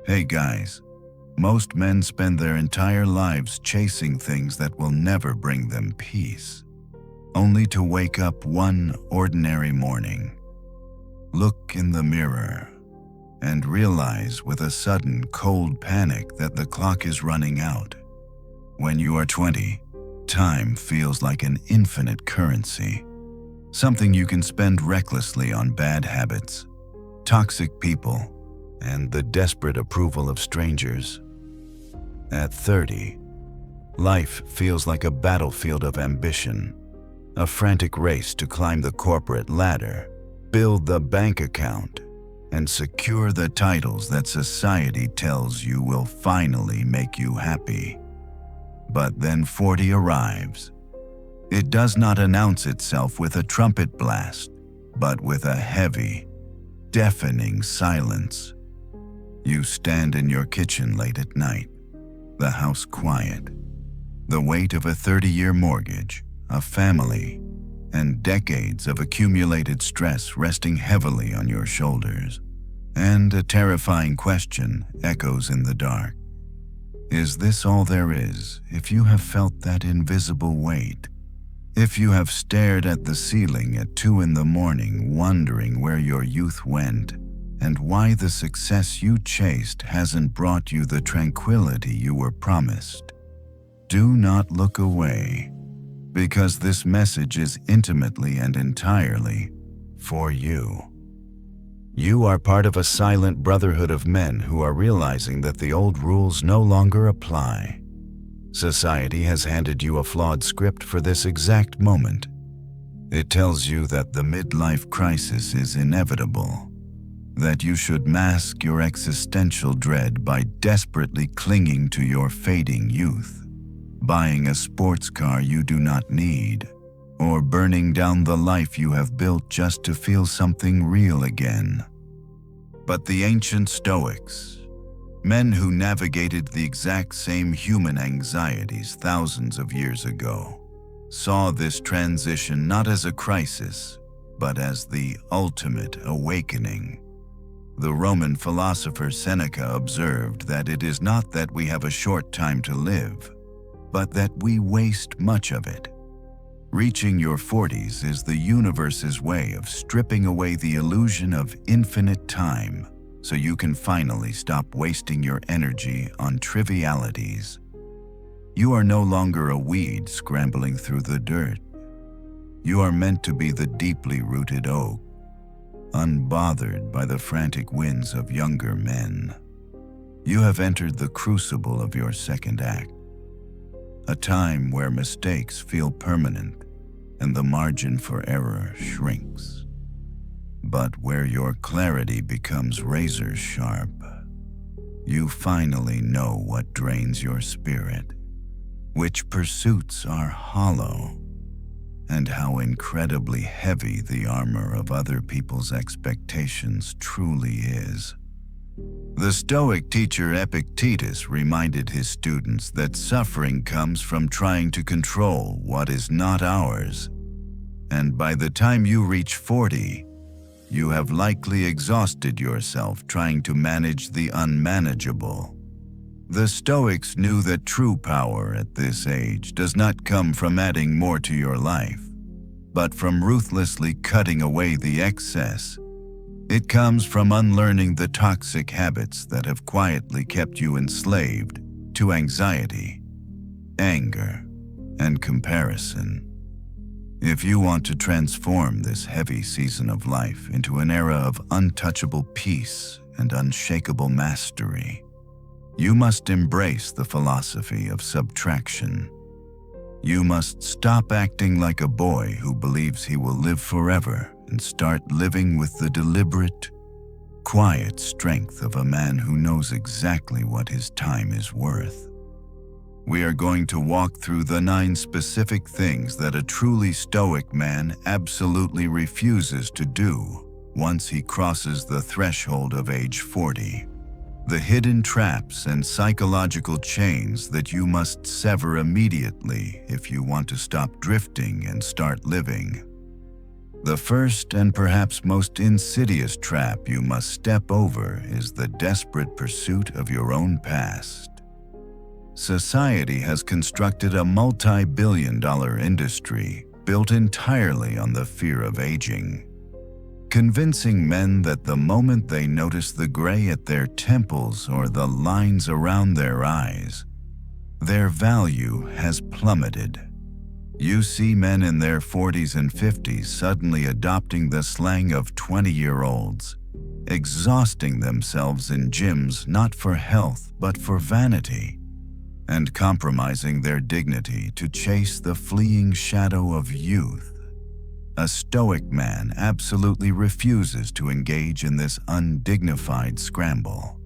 Hey guys, most men spend their entire lives chasing things that will never bring them peace, only to wake up one ordinary morning, look in the mirror, and realize with a sudden cold panic that the clock is running out. When you are 20, time feels like an infinite currency, something you can spend recklessly on bad habits, toxic people, and the desperate approval of strangers. At 30, life feels like a battlefield of ambition, a frantic race to climb the corporate ladder, build the bank account, and secure the titles that society tells you will finally make you happy. But then 40 arrives. It does not announce itself with a trumpet blast, but with a heavy, deafening silence. You stand in your kitchen late at night, the house quiet, the weight of a 30-year mortgage, a family, and decades of accumulated stress resting heavily on your shoulders. And a terrifying question echoes in the dark. Is this all there is if you have felt that invisible weight? If you have stared at the ceiling at 2 a.m. wondering where your youth went, and why the success you chased hasn't brought you the tranquility you were promised. Do not look away, because this message is intimately and entirely for you. You are part of a silent brotherhood of men who are realizing that the old rules no longer apply. Society has handed you a flawed script for this exact moment. It tells you that the midlife crisis is inevitable, that you should mask your existential dread by desperately clinging to your fading youth, buying a sports car you do not need, or burning down the life you have built just to feel something real again. But the ancient Stoics, men who navigated the exact same human anxieties thousands of years ago, saw this transition not as a crisis, but as the ultimate awakening. The Roman philosopher Seneca observed that it is not that we have a short time to live, but that we waste much of it. Reaching your 40s is the universe's way of stripping away the illusion of infinite time so you can finally stop wasting your energy on trivialities. You are no longer a weed scrambling through the dirt. You are meant to be the deeply rooted oak, unbothered by the frantic winds of younger men. You have entered the crucible of your second act, a time where mistakes feel permanent and the margin for error shrinks, but where your clarity becomes razor sharp. You finally know what drains your spirit, which pursuits are hollow, and how incredibly heavy the armor of other people's expectations truly is. The Stoic teacher Epictetus reminded his students that suffering comes from trying to control what is not ours, and by the time you reach 40, you have likely exhausted yourself trying to manage the unmanageable. The Stoics knew that true power at this age does not come from adding more to your life, but from ruthlessly cutting away the excess. It comes from unlearning the toxic habits that have quietly kept you enslaved to anxiety, anger, and comparison. If you want to transform this heavy season of life into an era of untouchable peace and unshakable mastery, you must embrace the philosophy of subtraction. You must stop acting like a boy who believes he will live forever and start living with the deliberate, quiet strength of a man who knows exactly what his time is worth. We are going to walk through the 9 specific things that a truly Stoic man absolutely refuses to do once he crosses the threshold of age 40. The hidden traps and psychological chains that you must sever immediately if you want to stop drifting and start living. The first and perhaps most insidious trap you must step over is the desperate pursuit of your own past. Society has constructed a multi-billion-dollar industry built entirely on the fear of aging, convincing men that the moment they notice the gray at their temples or the lines around their eyes, their value has plummeted. You see men in their 40s and 50s suddenly adopting the slang of 20-year-olds, exhausting themselves in gyms not for health but for vanity, and compromising their dignity to chase the fleeing shadow of youth. A Stoic man absolutely refuses to engage in this undignified scramble.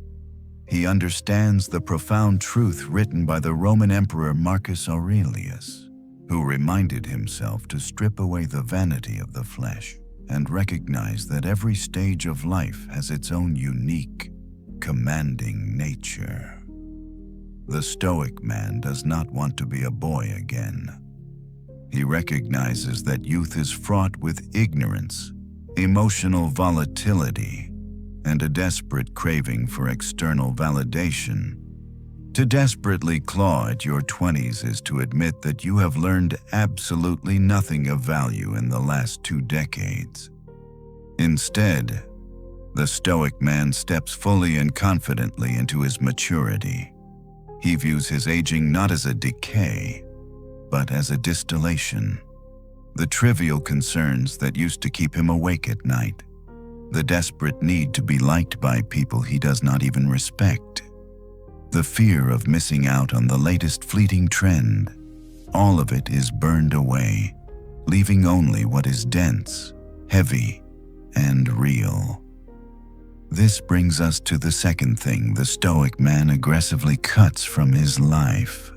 He understands the profound truth written by the Roman Emperor Marcus Aurelius, who reminded himself to strip away the vanity of the flesh and recognize that every stage of life has its own unique, commanding nature. The Stoic man does not want to be a boy again. He recognizes that youth is fraught with ignorance, emotional volatility, and a desperate craving for external validation. To desperately claw at your 20s is to admit that you have learned absolutely nothing of value in the last 2 decades. Instead, the Stoic man steps fully and confidently into his maturity. He views his aging not as a decay, but as a distillation. The trivial concerns that used to keep him awake at night, the desperate need to be liked by people he does not even respect, the fear of missing out on the latest fleeting trend, all of it is burned away, leaving only what is dense, heavy, and real. This brings us to the second thing the Stoic man aggressively cuts from his life,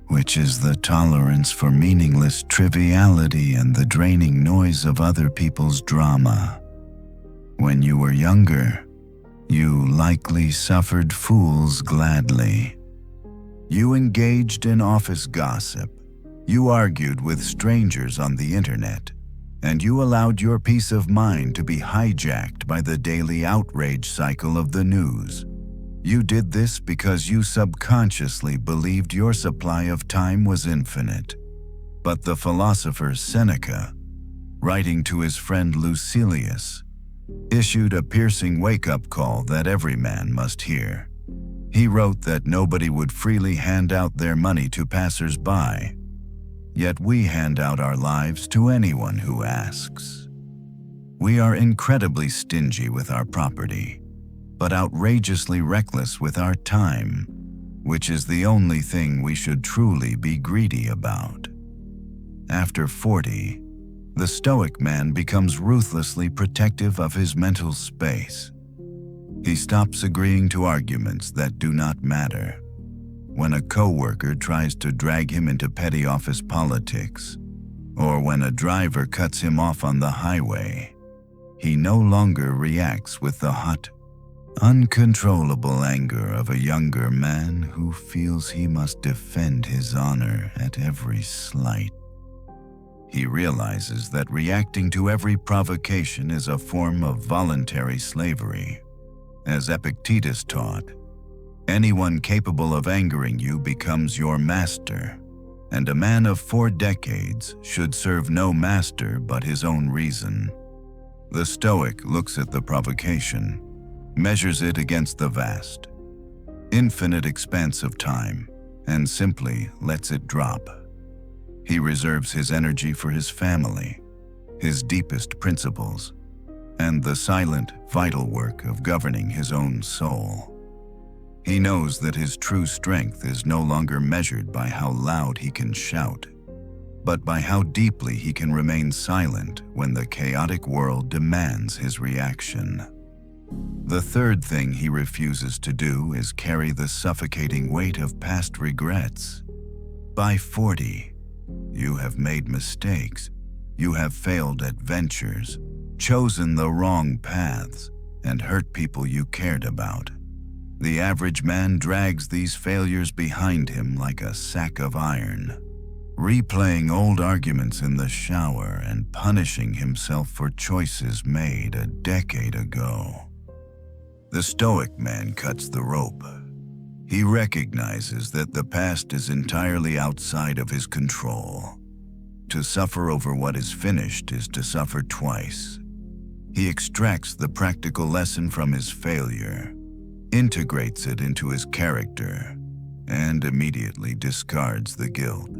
which is the tolerance for meaningless triviality and the draining noise of other people's drama. When you were younger, you likely suffered fools gladly. You engaged in office gossip, you argued with strangers on the internet, and you allowed your peace of mind to be hijacked by the daily outrage cycle of the news. You did this because you subconsciously believed your supply of time was infinite. But the philosopher Seneca, writing to his friend Lucilius, issued a piercing wake-up call that every man must hear. He wrote that nobody would freely hand out their money to passers-by, yet we hand out our lives to anyone who asks. We are incredibly stingy with our property, but outrageously reckless with our time, which is the only thing we should truly be greedy about. After 40, the Stoic man becomes ruthlessly protective of his mental space. He stops agreeing to arguments that do not matter. When a coworker tries to drag him into petty office politics, or when a driver cuts him off on the highway, he no longer reacts with the hot, uncontrollable anger of a younger man who feels he must defend his honor at every slight. He realizes that reacting to every provocation is a form of voluntary slavery. As Epictetus taught, anyone capable of angering you becomes your master, and a man of 4 decades should serve no master but his own reason. The Stoic looks at the provocation, measures it against the vast, infinite expanse of time, and simply lets it drop. He reserves his energy for his family, his deepest principles, and the silent, vital work of governing his own soul. He knows that his true strength is no longer measured by how loud he can shout, but by how deeply he can remain silent when the chaotic world demands his reaction. The third thing he refuses to do is carry the suffocating weight of past regrets. By 40, you have made mistakes, you have failed at ventures, chosen the wrong paths, and hurt people you cared about. The average man drags these failures behind him like a sack of iron. replaying old arguments in the shower and punishing himself for choices made a decade ago. The Stoic man cuts the rope. He recognizes that the past is entirely outside of his control. To suffer over what is finished is to suffer twice. He extracts the practical lesson from his failure, integrates it into his character, and immediately discards the guilt.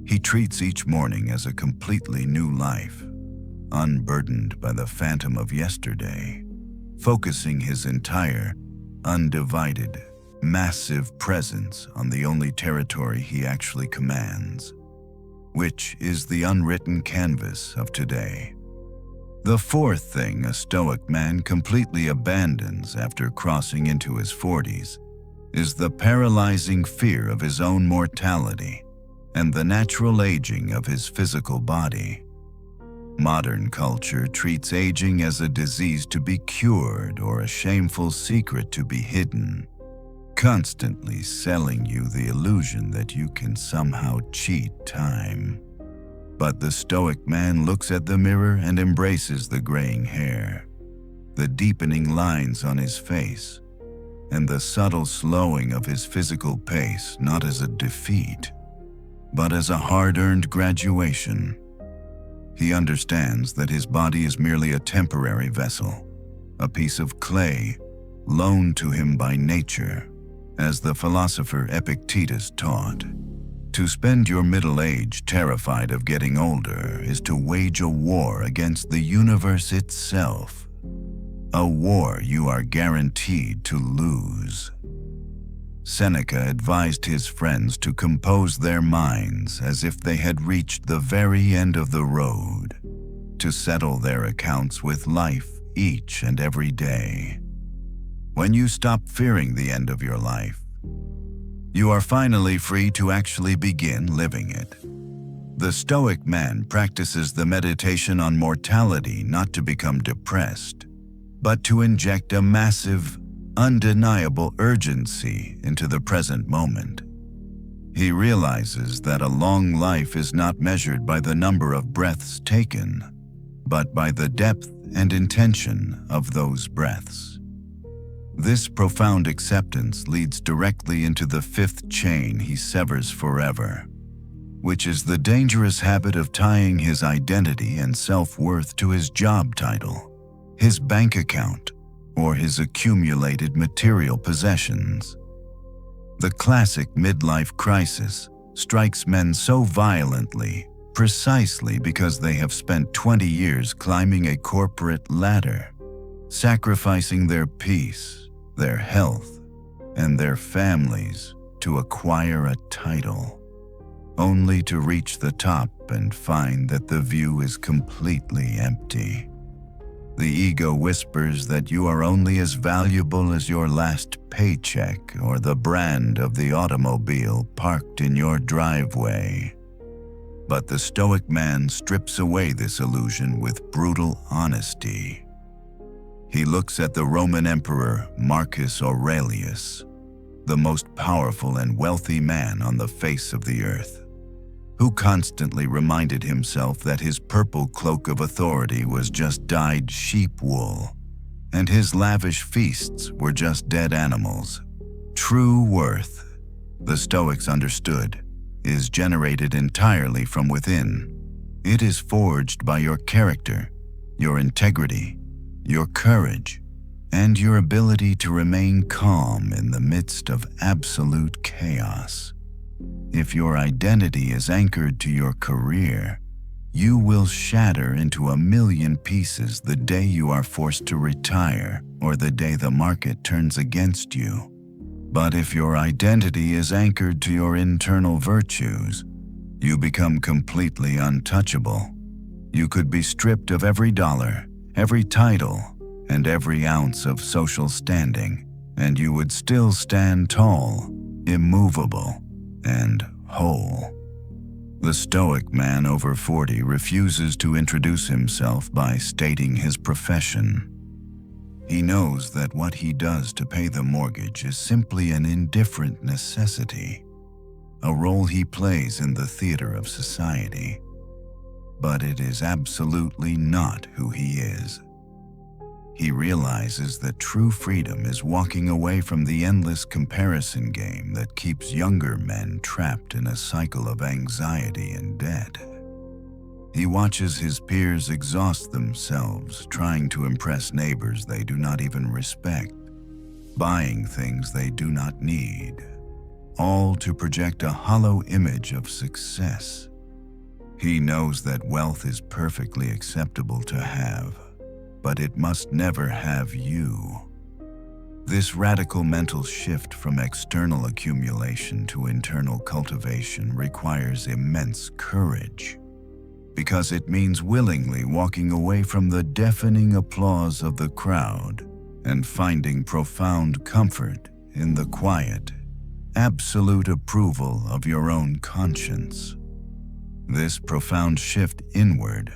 He treats each morning as a completely new life, unburdened by the phantom of yesterday, focusing his entire, undivided, massive presence on the only territory he actually commands, which is the unwritten canvas of today. The fourth thing a Stoic man completely abandons after crossing into his 40s is the paralyzing fear of his own mortality and the natural aging of his physical body. Modern culture treats aging as a disease to be cured or a shameful secret to be hidden, constantly selling you the illusion that you can somehow cheat time. But the Stoic man looks at the mirror and embraces the graying hair, the deepening lines on his face, and the subtle slowing of his physical pace not as a defeat, but as a hard-earned graduation. He understands that his body is merely a temporary vessel, a piece of clay loaned to him by nature, as the philosopher Epictetus taught. To spend your middle age terrified of getting older is to wage a war against the universe itself, a war you are guaranteed to lose. Seneca advised his friends to compose their minds as if they had reached the very end of the road, to settle their accounts with life each and every day. When you stop fearing the end of your life, you are finally free to actually begin living it. The Stoic man practices the meditation on mortality not to become depressed, but to inject a massive, undeniable urgency into the present moment. He realizes that a long life is not measured by the number of breaths taken, but by the depth and intention of those breaths. This profound acceptance leads directly into the fifth chain he severs forever, which is the dangerous habit of tying his identity and self-worth to his job title, his bank account, or his accumulated material possessions. The classic midlife crisis strikes men so violently precisely because they have spent 20 years climbing a corporate ladder, sacrificing their peace, their health, and their families to acquire a title, only to reach the top and find that the view is completely empty. The ego whispers that you are only as valuable as your last paycheck or the brand of the automobile parked in your driveway. But the Stoic man strips away this illusion with brutal honesty. He looks at the Roman Emperor Marcus Aurelius, the most powerful and wealthy man on the face of the earth, who constantly reminded himself that his purple cloak of authority was just dyed sheep wool, and his lavish feasts were just dead animals. True worth, the Stoics understood, is generated entirely from within. It is forged by your character, your integrity, your courage, and your ability to remain calm in the midst of absolute chaos. If your identity is anchored to your career, you will shatter into a million pieces the day you are forced to retire or the day the market turns against you. But if your identity is anchored to your internal virtues, you become completely untouchable. You could be stripped of every dollar, every title, and every ounce of social standing, and you would still stand tall, immovable, and whole. The Stoic man over 40 refuses to introduce himself by stating his profession. He knows that what he does to pay the mortgage is simply an indifferent necessity. a role he plays in the theater of society. But it is absolutely not who he is. He realizes that true freedom is walking away from the endless comparison game that keeps younger men trapped in a cycle of anxiety and debt. He watches his peers exhaust themselves trying to impress neighbors they do not even respect, buying things they do not need, all to project a hollow image of success. He knows that wealth is perfectly acceptable to have, but it must never have you. This radical mental shift from external accumulation to internal cultivation requires immense courage, because it means willingly walking away from the deafening applause of the crowd and finding profound comfort in the quiet, absolute approval of your own conscience. This profound shift inward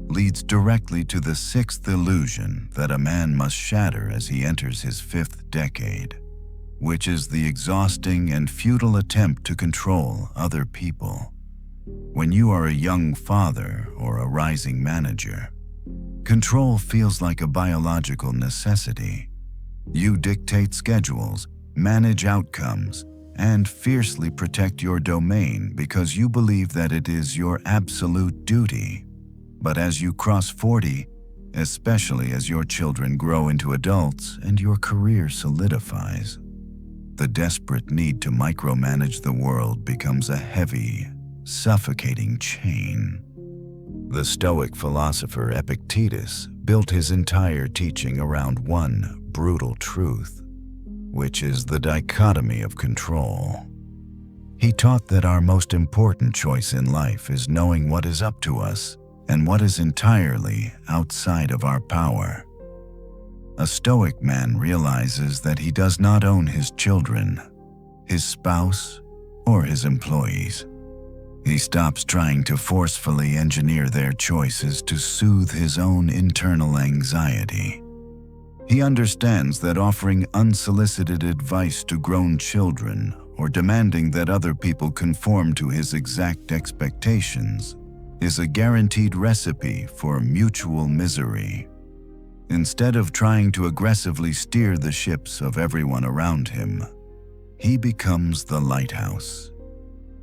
leads directly to the sixth illusion that a man must shatter as he enters his fifth decade, which is the exhausting and futile attempt to control other people. When you are a young father or a rising manager, control feels like a biological necessity. You dictate schedules, manage outcomes, and fiercely protect your domain because you believe that it is your absolute duty. But as you cross 40, especially as your children grow into adults and your career solidifies, the desperate need to micromanage the world becomes a heavy, suffocating chain. The Stoic philosopher Epictetus built his entire teaching around one brutal truth, which is the dichotomy of control. He taught that our most important choice in life is knowing what is up to us and what is entirely outside of our power. A Stoic man realizes that he does not own his children, his spouse, or his employees. He stops trying to forcefully engineer their choices to soothe his own internal anxiety. He understands that offering unsolicited advice to grown children or demanding that other people conform to his exact expectations is a guaranteed recipe for mutual misery. Instead of trying to aggressively steer the ships of everyone around him, he becomes the lighthouse.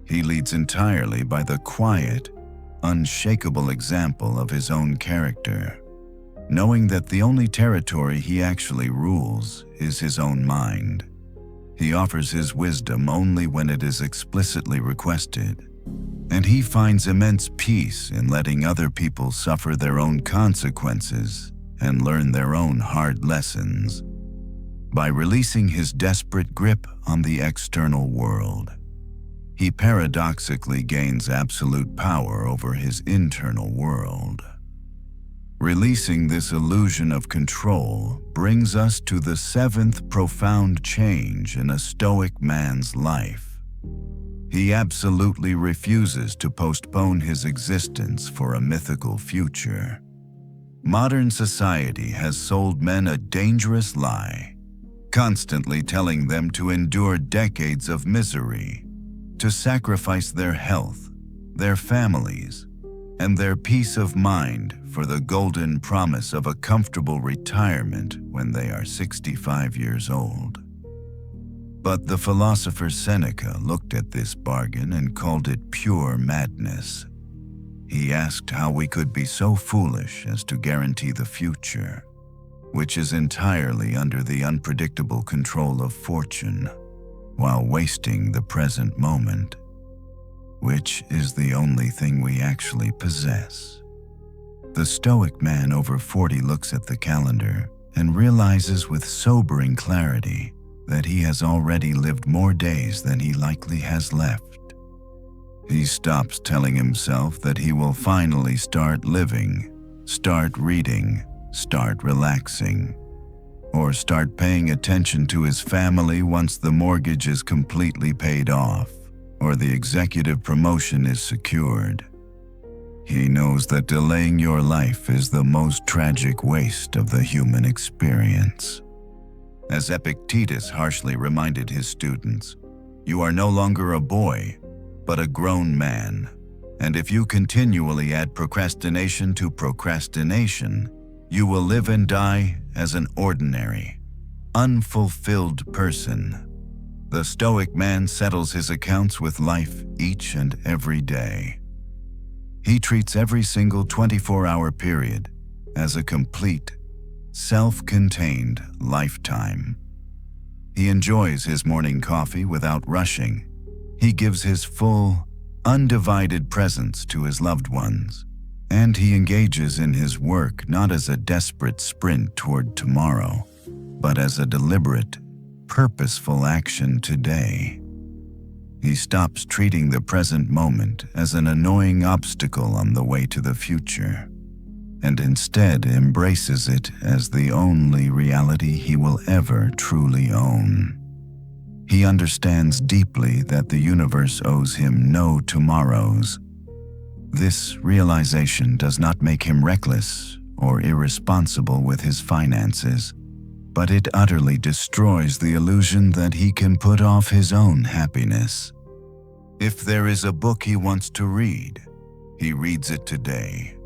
He leads entirely by the quiet, unshakable example of his own character, knowing that the only territory he actually rules is his own mind. He offers his wisdom only when it is explicitly requested, and he finds immense peace in letting other people suffer their own consequences and learn their own hard lessons. By releasing his desperate grip on the external world, he paradoxically gains absolute power over his internal world. Releasing this illusion of control brings us to the seventh profound change in a Stoic man's life. He absolutely refuses to postpone his existence for a mythical future. Modern society has sold men a dangerous lie, constantly telling them to endure decades of misery, to sacrifice their health, their families, and their peace of mind for the golden promise of a comfortable retirement when they are 65 years old. But the philosopher Seneca looked at this bargain and called it pure madness. He asked how we could be so foolish as to guarantee the future, which is entirely under the unpredictable control of fortune, while wasting the present moment, which is the only thing we actually possess. The Stoic man over 40 looks at the calendar and realizes with sobering clarity that he has already lived more days than he likely has left. He stops telling himself that he will finally start living, start reading, start relaxing, or start paying attention to his family once the mortgage is completely paid off or the executive promotion is secured. He knows that delaying your life is the most tragic waste of the human experience. As Epictetus harshly reminded his students, "You are no longer a boy, but a grown man. And if you continually add procrastination to procrastination, you will live and die as an ordinary, unfulfilled person. The Stoic man settles his accounts with life each and every day. He treats every single 24-hour period as a complete, self-contained lifetime. He enjoys his morning coffee without rushing. He gives his full, undivided presence to his loved ones, and he engages in his work not as a desperate sprint toward tomorrow, but as a deliberate, purposeful action today. He stops treating the present moment as an annoying obstacle on the way to the future, and instead embraces it as the only reality he will ever truly own. He understands deeply that the universe owes him no tomorrows. This realization does not make him reckless or irresponsible with his finances, but it utterly destroys the illusion that he can put off his own happiness. If there is a book he wants to read, he reads it today.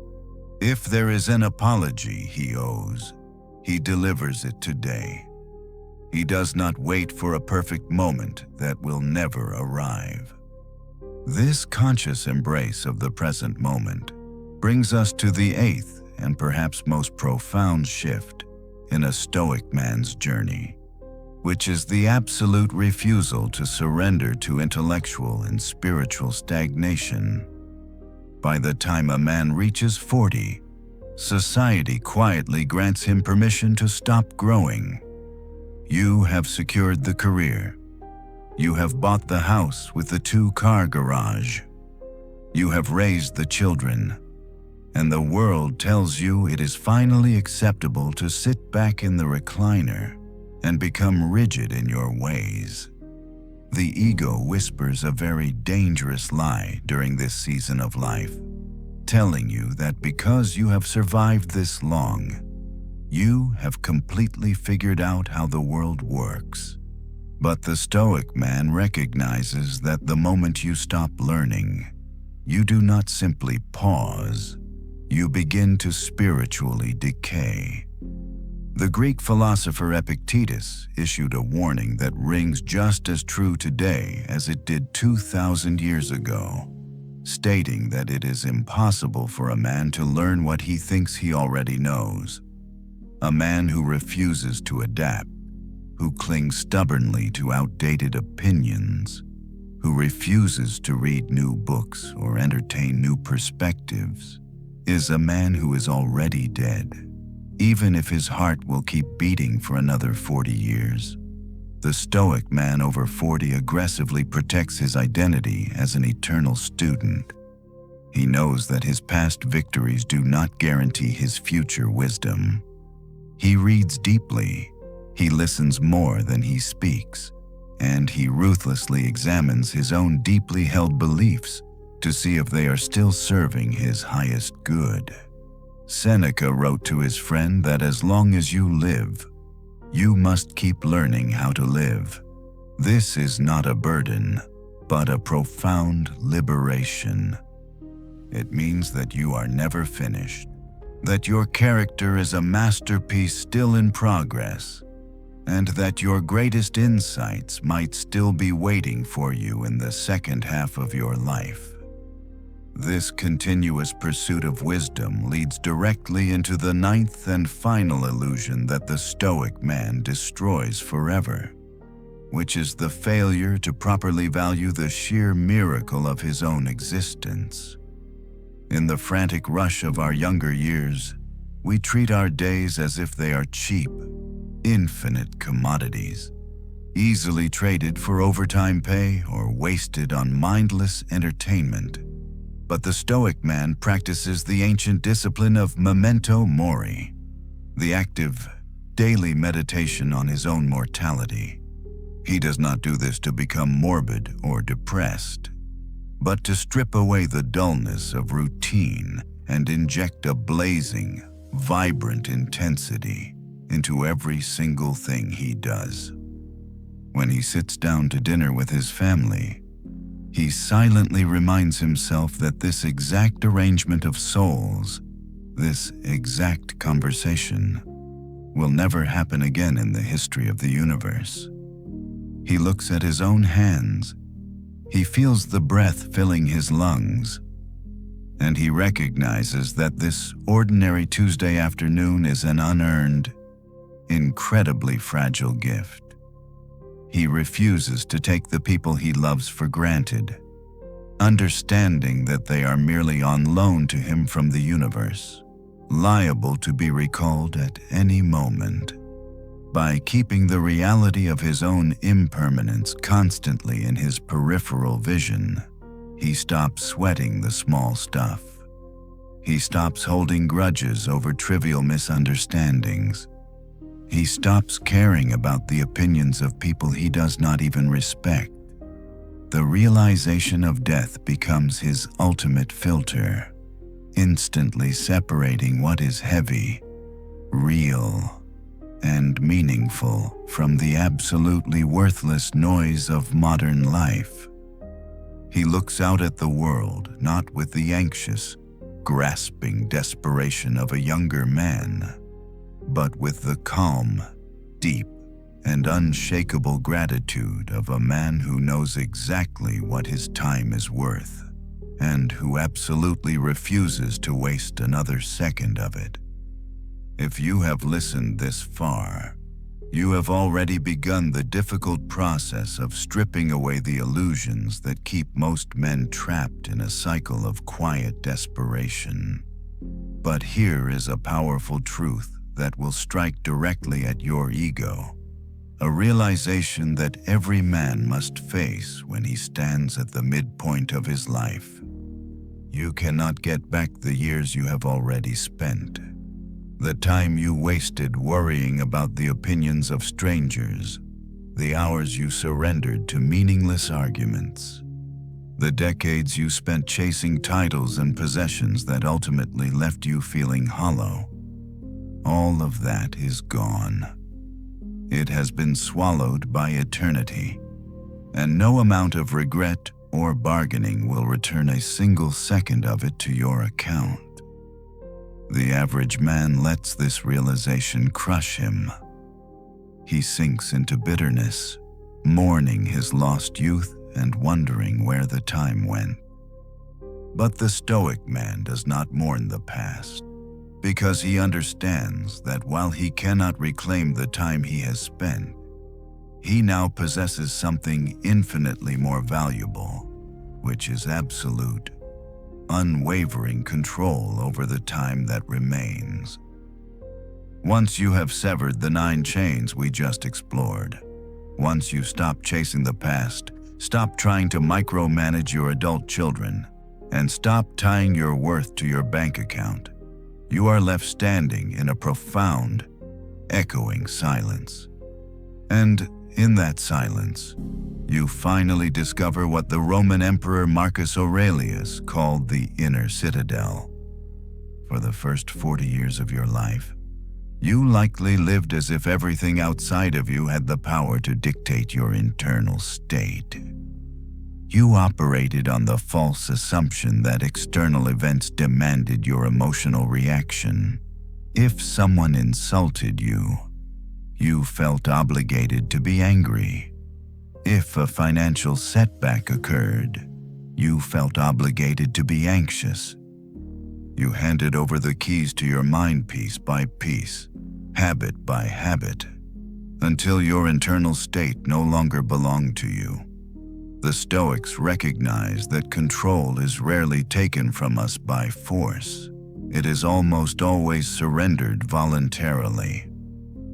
If there is an apology he owes, he delivers it today. He does not wait for a perfect moment that will never arrive. This conscious embrace of the present moment brings us to the eighth and perhaps most profound shift in a Stoic man's journey, which is the absolute refusal to surrender to intellectual and spiritual stagnation. By the time a man reaches 40, society quietly grants him permission to stop growing. You have secured the career. You have bought the house with the 2-car garage. You have raised the children. And the world tells you it is finally acceptable to sit back in the recliner and become rigid in your ways. The ego whispers a very dangerous lie during this season of life, telling you that because you have survived this long, you have completely figured out how the world works. But the Stoic man recognizes that the moment you stop learning, you do not simply pause, you begin to spiritually decay. The Greek philosopher Epictetus issued a warning that rings just as true today as it did 2,000 years ago, stating that it is impossible for a man to learn what he thinks he already knows. A man who refuses to adapt, who clings stubbornly to outdated opinions, who refuses to read new books or entertain new perspectives, is a man who is already dead, even if his heart will keep beating for another 40 years. The Stoic man over 40 aggressively protects his identity as an eternal student. He knows that his past victories do not guarantee his future wisdom. He reads deeply, he listens more than he speaks, and he ruthlessly examines his own deeply held beliefs to see if they are still serving his highest good. Seneca wrote to his friend that as long as you live, you must keep learning how to live. This is not a burden, but a profound liberation. It means that you are never finished, that your character is a masterpiece still in progress, and that your greatest insights might still be waiting for you in the second half of your life. This continuous pursuit of wisdom leads directly into the ninth and final illusion that the Stoic man destroys forever, which is the failure to properly value the sheer miracle of his own existence. In the frantic rush of our younger years, we treat our days as if they are cheap, infinite commodities, easily traded for overtime pay or wasted on mindless entertainment. But the Stoic man practices the ancient discipline of memento mori, the active, daily meditation on his own mortality. He does not do this to become morbid or depressed, but to strip away the dullness of routine and inject a blazing, vibrant intensity into every single thing he does. When he sits down to dinner with his family, He silently reminds himself that this exact arrangement of souls, this exact conversation, will never happen again in the history of the universe. He looks at his own hands. He feels the breath filling his lungs, and he recognizes that this ordinary Tuesday afternoon is an unearned, incredibly fragile gift. He refuses to take the people he loves for granted, understanding that they are merely on loan to him from the universe, liable to be recalled at any moment. By keeping the reality of his own impermanence constantly in his peripheral vision, he stops sweating the small stuff. He stops holding grudges over trivial misunderstandings. He stops caring about the opinions of people he does not even respect. The realization of death becomes his ultimate filter, instantly separating what is heavy, real, and meaningful from the absolutely worthless noise of modern life. He looks out at the world not with the anxious, grasping desperation of a younger man, but with the calm, deep, and unshakable gratitude of a man who knows exactly what his time is worth, and who absolutely refuses to waste another second of it. If you have listened this far, you have already begun the difficult process of stripping away the illusions that keep most men trapped in a cycle of quiet desperation. But here is a powerful truth that will strike directly at your ego, a realization that every man must face when he stands at the midpoint of his life. You cannot get back the years you have already spent, the time you wasted worrying about the opinions of strangers, the hours you surrendered to meaningless arguments, the decades you spent chasing titles and possessions that ultimately left you feeling hollow. All of that is gone. It has been swallowed by eternity, and no amount of regret or bargaining will return a single second of it to your account. The average man lets this realization crush him. He sinks into bitterness, mourning his lost youth and wondering where the time went. But the Stoic man does not mourn the past, because he understands that while he cannot reclaim the time he has spent, he now possesses something infinitely more valuable, which is absolute, unwavering control over the time that remains. Once you have severed the 9 chains we just explored, once you stop chasing the past, stop trying to micromanage your adult children, and stop tying your worth to your bank account, you are left standing in a profound, echoing silence. And in that silence, you finally discover what the Roman Emperor Marcus Aurelius called the inner citadel. For the first 40 years of your life, you likely lived as if everything outside of you had the power to dictate your internal state. You operated on the false assumption that external events demanded your emotional reaction. If someone insulted you, you felt obligated to be angry. If a financial setback occurred, you felt obligated to be anxious. You handed over the keys to your mind piece by piece, habit by habit, until your internal state no longer belonged to you. The Stoics recognize that control is rarely taken from us by force. It is almost always surrendered voluntarily.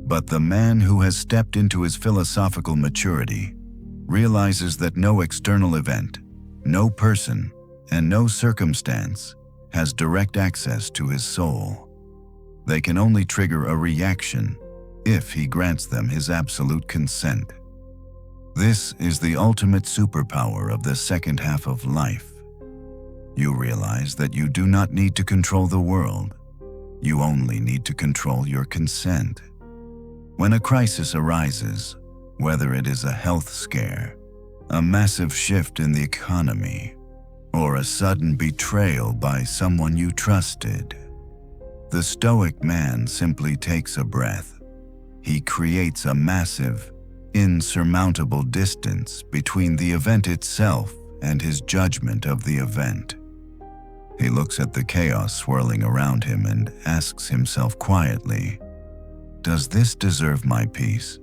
But the man who has stepped into his philosophical maturity realizes that no external event, no person, and no circumstance has direct access to his soul. They can only trigger a reaction if he grants them his absolute consent. This is the ultimate superpower of the second half of life. You realize that you do not need to control the world. You only need to control your consent. When a crisis arises, whether it is a health scare, a massive shift in the economy, or a sudden betrayal by someone you trusted. The Stoic man simply takes a breath. He creates a massive, insurmountable distance between the event itself and his judgment of the event. He looks at the chaos swirling around him and asks himself quietly, "Does this deserve my peace?"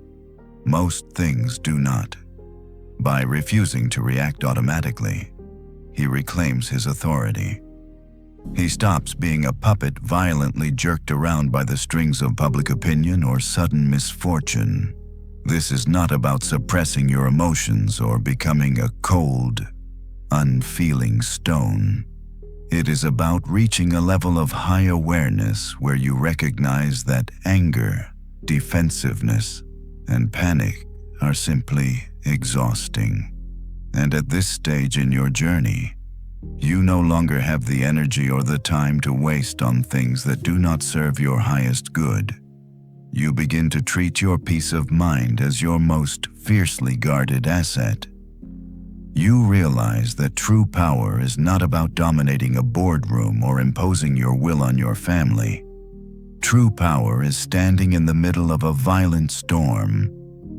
Most things do not. By refusing to react automatically, he reclaims his authority. He stops being a puppet violently jerked around by the strings of public opinion or sudden misfortune. This is not about suppressing your emotions or becoming a cold, unfeeling stone. It is about reaching a level of high awareness where you recognize that anger, defensiveness, and panic are simply exhausting. And at this stage in your journey, you no longer have the energy or the time to waste on things that do not serve your highest good. You begin to treat your peace of mind as your most fiercely guarded asset. You realize that true power is not about dominating a boardroom or imposing your will on your family. True power is standing in the middle of a violent storm,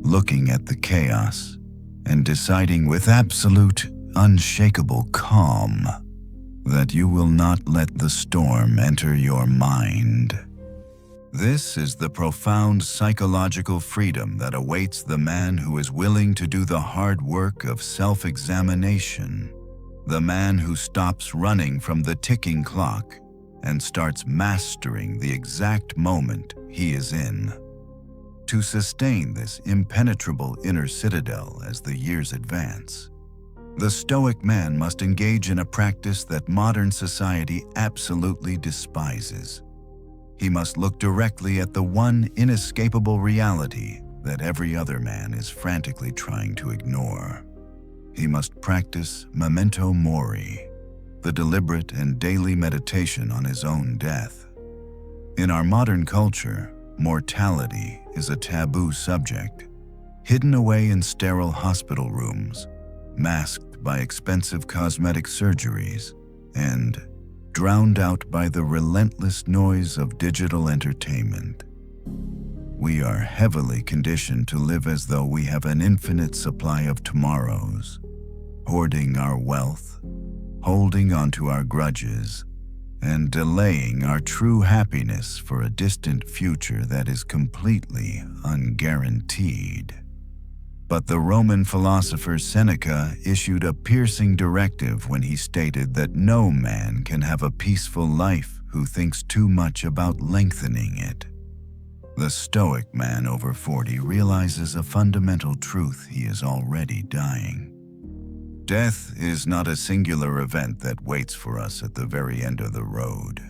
looking at the chaos, and deciding with absolute, unshakable calm that you will not let the storm enter your mind. This is the profound psychological freedom that awaits the man who is willing to do the hard work of self-examination, the man who stops running from the ticking clock and starts mastering the exact moment he is in. To sustain this impenetrable inner citadel as the years advance, the Stoic man must engage in a practice that modern society absolutely despises. He must look directly at the one inescapable reality that every other man is frantically trying to ignore. He must practice memento mori, the deliberate and daily meditation on his own death. In our modern culture, mortality is a taboo subject, hidden away in sterile hospital rooms, masked by expensive cosmetic surgeries, and drowned out by the relentless noise of digital entertainment. We are heavily conditioned to live as though we have an infinite supply of tomorrows, hoarding our wealth, holding onto our grudges, and delaying our true happiness for a distant future that is completely unguaranteed. But the Roman philosopher Seneca issued a piercing directive when he stated that no man can have a peaceful life who thinks too much about lengthening it. The Stoic man over 40 realizes a fundamental truth: he is already dying. Death is not a singular event that waits for us at the very end of the road.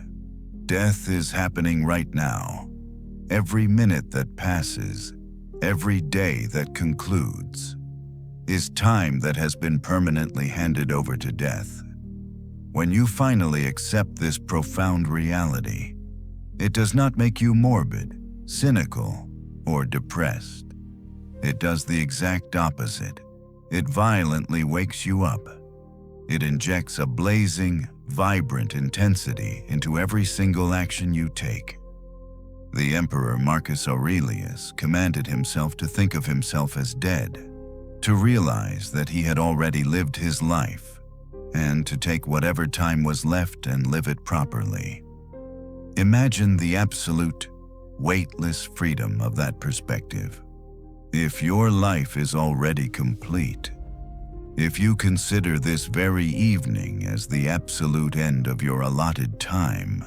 Death is happening right now. Every minute that passes, every day that concludes, is time that has been permanently handed over to death. When you finally accept this profound reality, it does not make you morbid, cynical, or depressed. It does the exact opposite. It violently wakes you up. It injects a blazing, vibrant intensity into every single action you take. The Emperor Marcus Aurelius commanded himself to think of himself as dead, to realize that he had already lived his life, and to take whatever time was left and live it properly. Imagine the absolute, weightless freedom of that perspective. If your life is already complete, if you consider this very evening as the absolute end of your allotted time,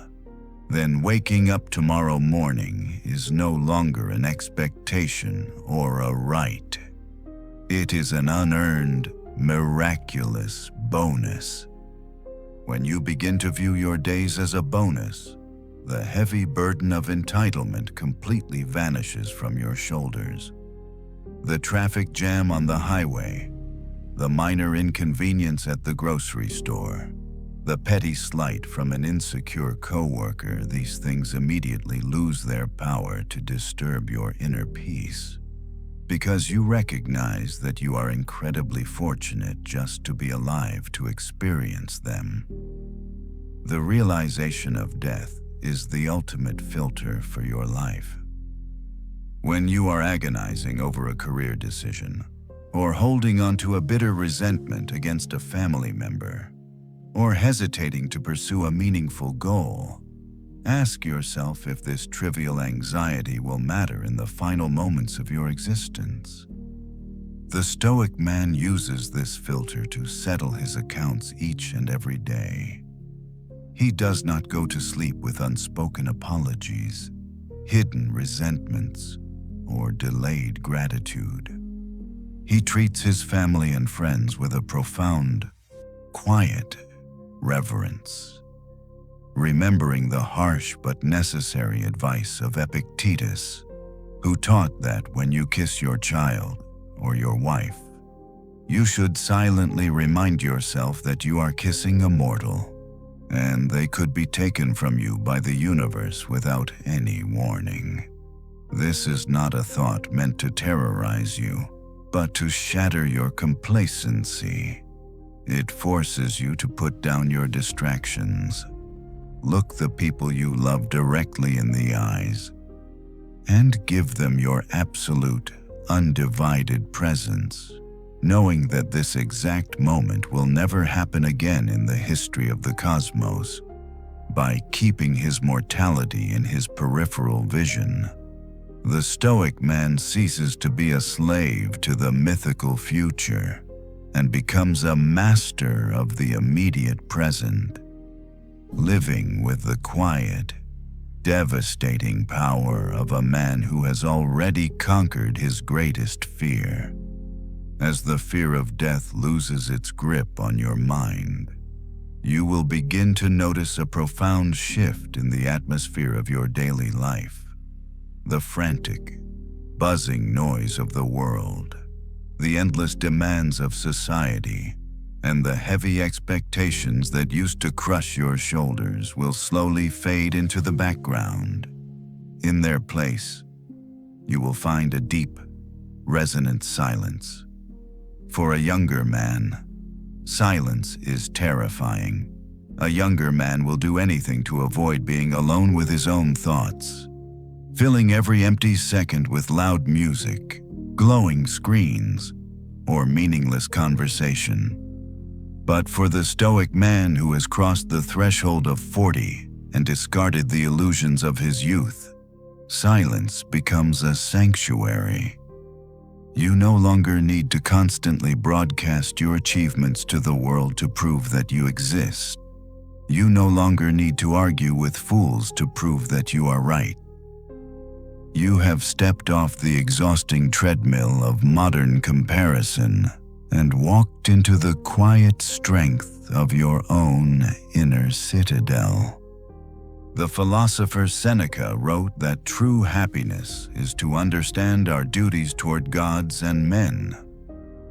then waking up tomorrow morning is no longer an expectation or a right. It is an unearned, miraculous bonus. When you begin to view your days as a bonus, the heavy burden of entitlement completely vanishes from your shoulders. The traffic jam on the highway, the minor inconvenience at the grocery store, the petty slight from an insecure coworker, these things immediately lose their power to disturb your inner peace. because you recognize that you are incredibly fortunate just to be alive to experience them. The realization of death is the ultimate filter for your life. When you are agonizing over a career decision, or holding on to a bitter resentment against a family member, or hesitating to pursue a meaningful goal, ask yourself if this trivial anxiety will matter in the final moments of your existence. The Stoic man uses this filter to settle his accounts each and every day. He does not go to sleep with unspoken apologies, hidden resentments, or delayed gratitude. He treats his family and friends with a profound, quiet reverence, remembering the harsh but necessary advice of Epictetus, who taught that when you kiss your child or your wife, you should silently remind yourself that you are kissing a mortal, and they could be taken from you by the universe without any warning. This is not a thought meant to terrorize you, but to shatter your complacency. It forces you to put down your distractions, look the people you love directly in the eyes, and give them your absolute, undivided presence, knowing that this exact moment will never happen again in the history of the cosmos. By keeping his mortality in his peripheral vision, the Stoic man ceases to be a slave to the mythical future and becomes a master of the immediate present, living with the quiet, devastating power of a man who has already conquered his greatest fear. As the fear of death loses its grip on your mind, you will begin to notice a profound shift in the atmosphere of your daily life. The frantic, buzzing noise of the world, the endless demands of society, and the heavy expectations that used to crush your shoulders will slowly fade into the background. In their place, you will find a deep, resonant silence. For a younger man, silence is terrifying. A younger man will do anything to avoid being alone with his own thoughts, filling every empty second with loud music, glowing screens, or meaningless conversation. But for the Stoic man who has crossed the threshold of 40 and discarded the illusions of his youth, silence becomes a sanctuary. You no longer need to constantly broadcast your achievements to the world to prove that you exist. You no longer need to argue with fools to prove that you are right. You have stepped off the exhausting treadmill of modern comparison and walked into the quiet strength of your own inner citadel. The philosopher Seneca wrote that true happiness is to understand our duties toward gods and men,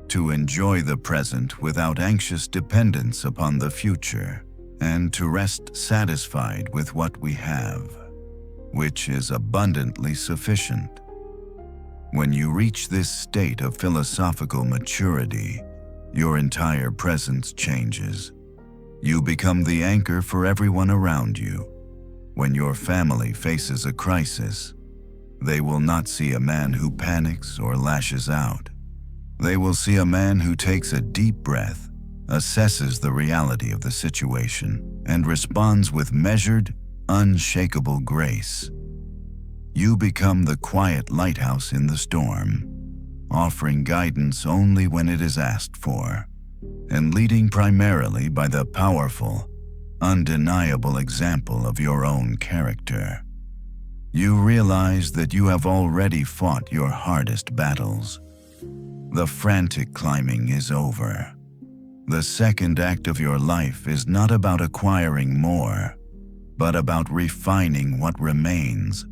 to enjoy the present without anxious dependence upon the future, and to rest satisfied with what we have, which is abundantly sufficient. When you reach this state of philosophical maturity, your entire presence changes. You become the anchor for everyone around you. When your family faces a crisis, they will not see a man who panics or lashes out. They will see a man who takes a deep breath, assesses the reality of the situation, and responds with measured, unshakable grace. You become the quiet lighthouse in the storm, offering guidance only when it is asked for, and leading primarily by the powerful, undeniable example of your own character. You realize that you have already fought your hardest battles. The frantic climbing is over. The second act of your life is not about acquiring more, but about refining what remains.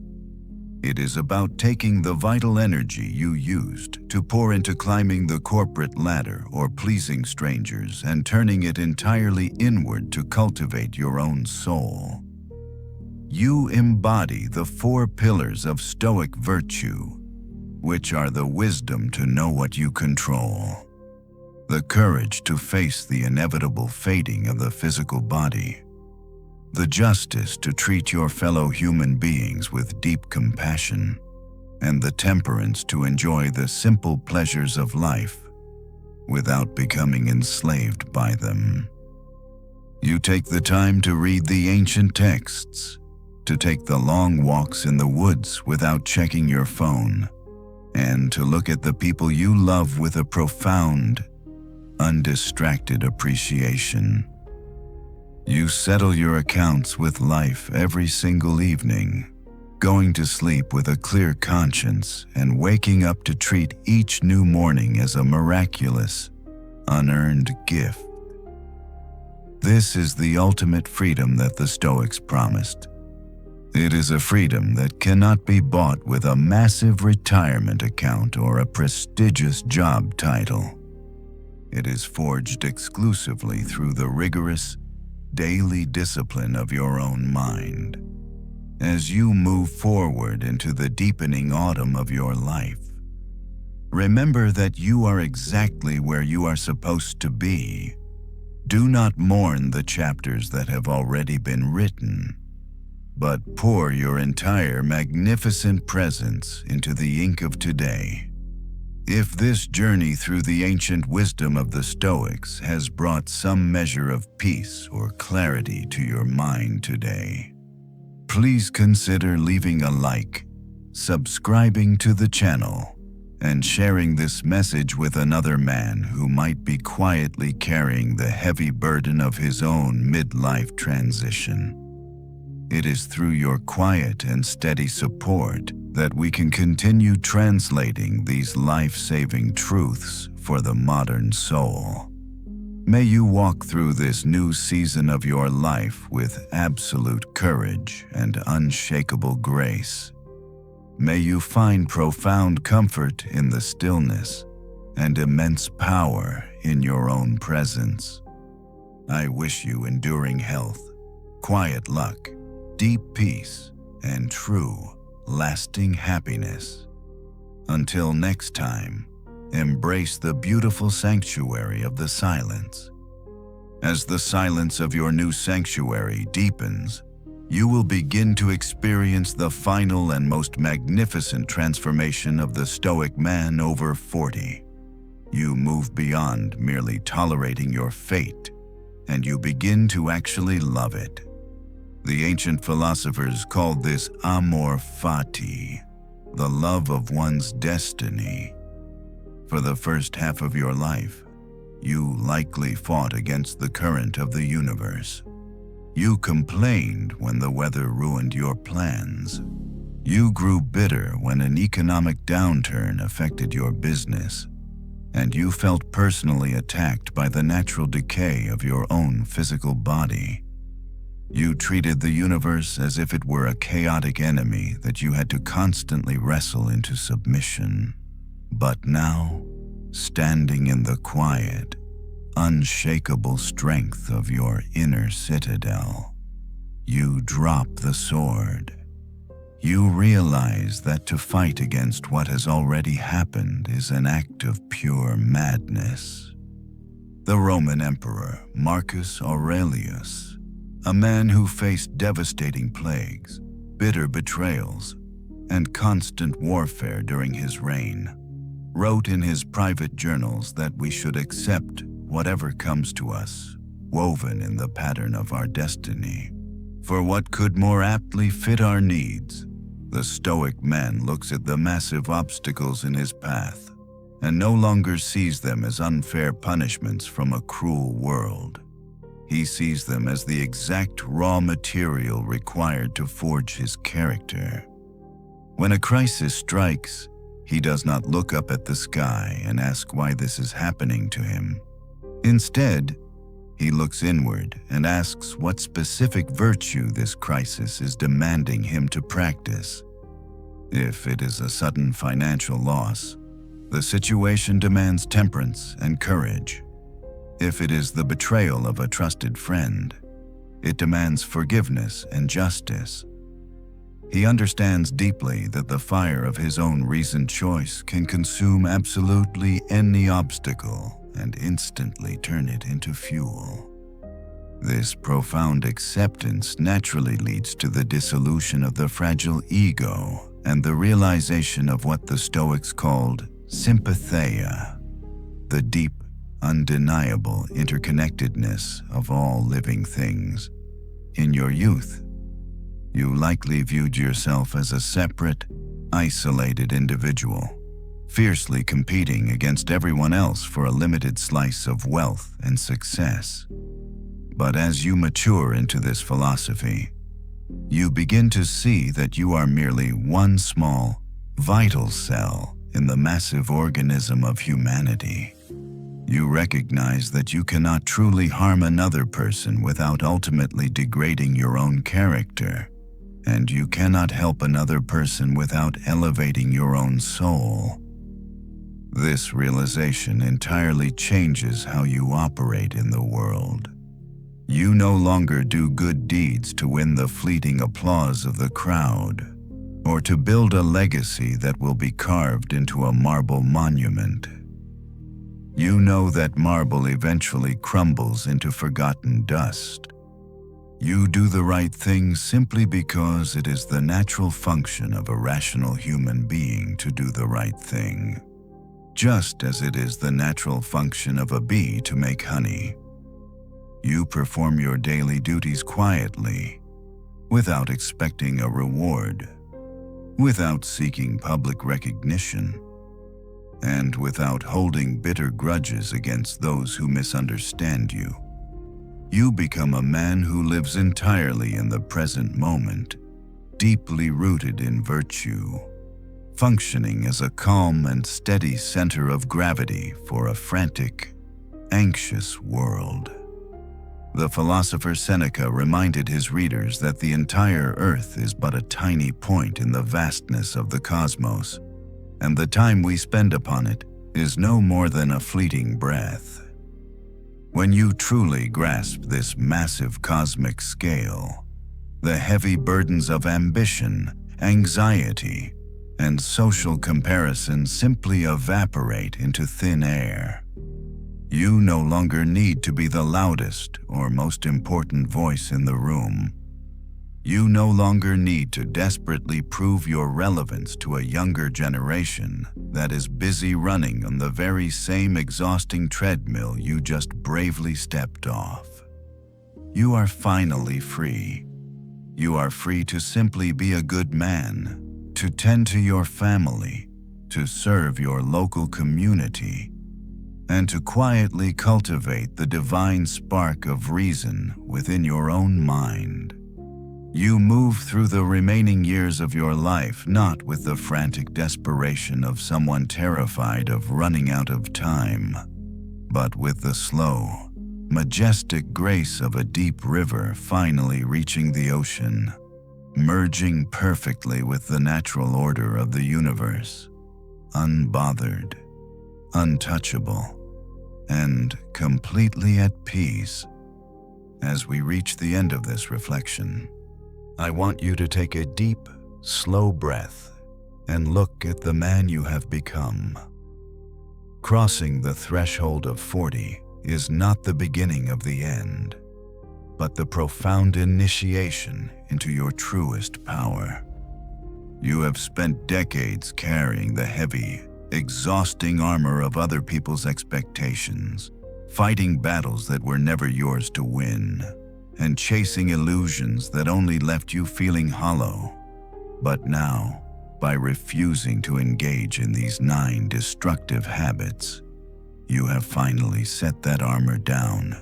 It is about taking the vital energy you used to pour into climbing the corporate ladder or pleasing strangers and turning it entirely inward to cultivate your own soul. You embody the 4 pillars of Stoic virtue: which are the wisdom to know what you control, the courage to face the inevitable fading of the physical body, the justice to treat your fellow human beings with deep compassion, and the temperance to enjoy the simple pleasures of life without becoming enslaved by them. You take the time to read the ancient texts, to take the long walks in the woods without checking your phone, and to look at the people you love with a profound, undistracted appreciation. You settle your accounts with life every single evening, going to sleep with a clear conscience and waking up to treat each new morning as a miraculous, unearned gift. This is the ultimate freedom that the Stoics promised. It is a freedom that cannot be bought with a massive retirement account or a prestigious job title. It is forged exclusively through the rigorous, daily discipline of your own mind. As you move forward into the deepening autumn of your life, remember that you are exactly where you are supposed to be. Do not mourn the chapters that have already been written, but pour your entire magnificent presence into the ink of today. If this journey through the ancient wisdom of the Stoics has brought some measure of peace or clarity to your mind today, please consider leaving a like, subscribing to the channel, and sharing this message with another man who might be quietly carrying the heavy burden of his own midlife transition. It is through your quiet and steady support that we can continue translating these life-saving truths for the modern soul. May you walk through this new season of your life with absolute courage and unshakable grace. May you find profound comfort in the stillness and immense power in your own presence. I wish you enduring health, quiet luck, deep peace, and true, lasting happiness. Until next time, embrace the beautiful sanctuary of the silence. As the silence of your new sanctuary deepens, you will begin to experience the final and most magnificent transformation of the Stoic man over 40. You move beyond merely tolerating your fate, and you begin to actually love it. The ancient philosophers called this amor fati, the love of one's destiny. For the first half of your life, you likely fought against the current of the universe. You complained when the weather ruined your plans. You grew bitter when an economic downturn affected your business, and you felt personally attacked by the natural decay of your own physical body. You treated the universe as if it were a chaotic enemy that you had to constantly wrestle into submission. But now, standing in the quiet, unshakable strength of your inner citadel, you drop the sword. You realize that to fight against what has already happened is an act of pure madness. The Roman Emperor Marcus Aurelius, a man who faced devastating plagues, bitter betrayals, and constant warfare during his reign, wrote in his private journals that we should accept whatever comes to us, woven in the pattern of our destiny. For what could more aptly fit our needs? The Stoic man looks at the massive obstacles in his path and no longer sees them as unfair punishments from a cruel world. He sees them as the exact raw material required to forge his character. When a crisis strikes, he does not look up at the sky and ask why this is happening to him. Instead, he looks inward and asks what specific virtue this crisis is demanding him to practice. If it is a sudden financial loss, the situation demands temperance and courage. If it is the betrayal of a trusted friend, it demands forgiveness and justice. He understands deeply that the fire of his own reasoned choice can consume absolutely any obstacle and instantly turn it into fuel. This profound acceptance naturally leads to the dissolution of the fragile ego and the realization of what the Stoics called sympatheia, the deep, undeniable interconnectedness of all living things. In your youth, you likely viewed yourself as a separate, isolated individual, fiercely competing against everyone else for a limited slice of wealth and success. But as you mature into this philosophy, you begin to see that you are merely one small, vital cell in the massive organism of humanity. You recognize that you cannot truly harm another person without ultimately degrading your own character, and you cannot help another person without elevating your own soul. This realization entirely changes how you operate in the world. You no longer do good deeds to win the fleeting applause of the crowd, or to build a legacy that will be carved into a marble monument. You know that marble eventually crumbles into forgotten dust. You do the right thing simply because it is the natural function of a rational human being to do the right thing, just as it is the natural function of a bee to make honey. You perform your daily duties quietly, without expecting a reward, without seeking public recognition, and without holding bitter grudges against those who misunderstand you. You become a man who lives entirely in the present moment, deeply rooted in virtue, functioning as a calm and steady center of gravity for a frantic, anxious world. The philosopher Seneca reminded his readers that the entire earth is but a tiny point in the vastness of the cosmos, and the time we spend upon it is no more than a fleeting breath. When you truly grasp this massive cosmic scale, the heavy burdens of ambition, anxiety, and social comparison simply evaporate into thin air. You no longer need to be the loudest or most important voice in the room. You no longer need to desperately prove your relevance to a younger generation that is busy running on the very same exhausting treadmill you just bravely stepped off. You are finally free. You are free to simply be a good man, to tend to your family, to serve your local community, and to quietly cultivate the divine spark of reason within your own mind. You move through the remaining years of your life not with the frantic desperation of someone terrified of running out of time, but with the slow, majestic grace of a deep river finally reaching the ocean, merging perfectly with the natural order of the universe, unbothered, untouchable, and completely at peace. As we reach the end of this reflection, I want you to take a deep, slow breath and look at the man you have become. Crossing the threshold of 40 is not the beginning of the end, but the profound initiation into your truest power. You have spent decades carrying the heavy, exhausting armor of other people's expectations, fighting battles that were never yours to win, and chasing illusions that only left you feeling hollow. But now, by refusing to engage in these 9 destructive habits, you have finally set that armor down.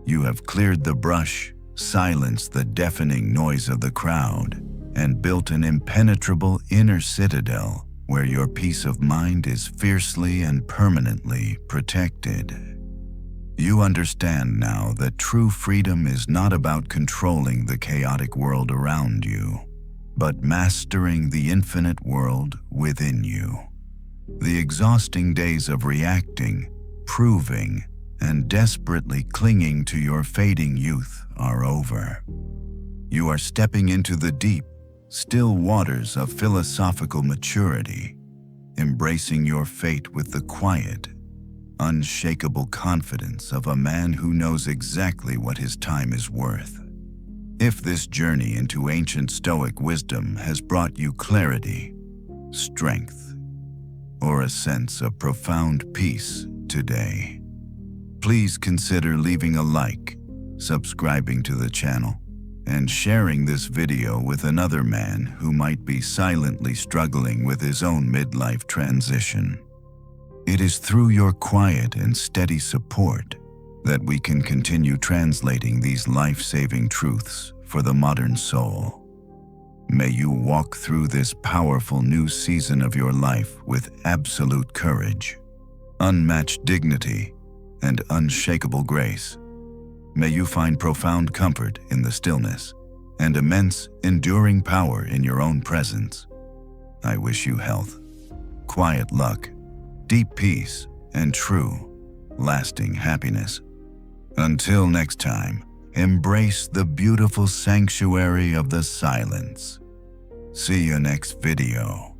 You have cleared the brush, silenced the deafening noise of the crowd, and built an impenetrable inner citadel where your peace of mind is fiercely and permanently protected. You understand now that true freedom is not about controlling the chaotic world around you, but mastering the infinite world within you. The exhausting days of reacting, proving, and desperately clinging to your fading youth are over. You are stepping into the deep, still waters of philosophical maturity, embracing your fate with the quiet, unshakable confidence of a man who knows exactly what his time is worth. If this journey into ancient Stoic wisdom has brought you clarity, strength, or a sense of profound peace today, please consider leaving a like, subscribing to the channel, and sharing this video with another man who might be silently struggling with his own midlife transition. It is through your quiet and steady support that we can continue translating these life-saving truths for the modern soul. May you walk through this powerful new season of your life with absolute courage, unmatched dignity, and unshakable grace. May you find profound comfort in the stillness and immense, enduring power in your own presence. I wish you health, quiet luck, deep peace, and true, lasting happiness. Until next time, embrace the beautiful sanctuary of the silence. See you next video.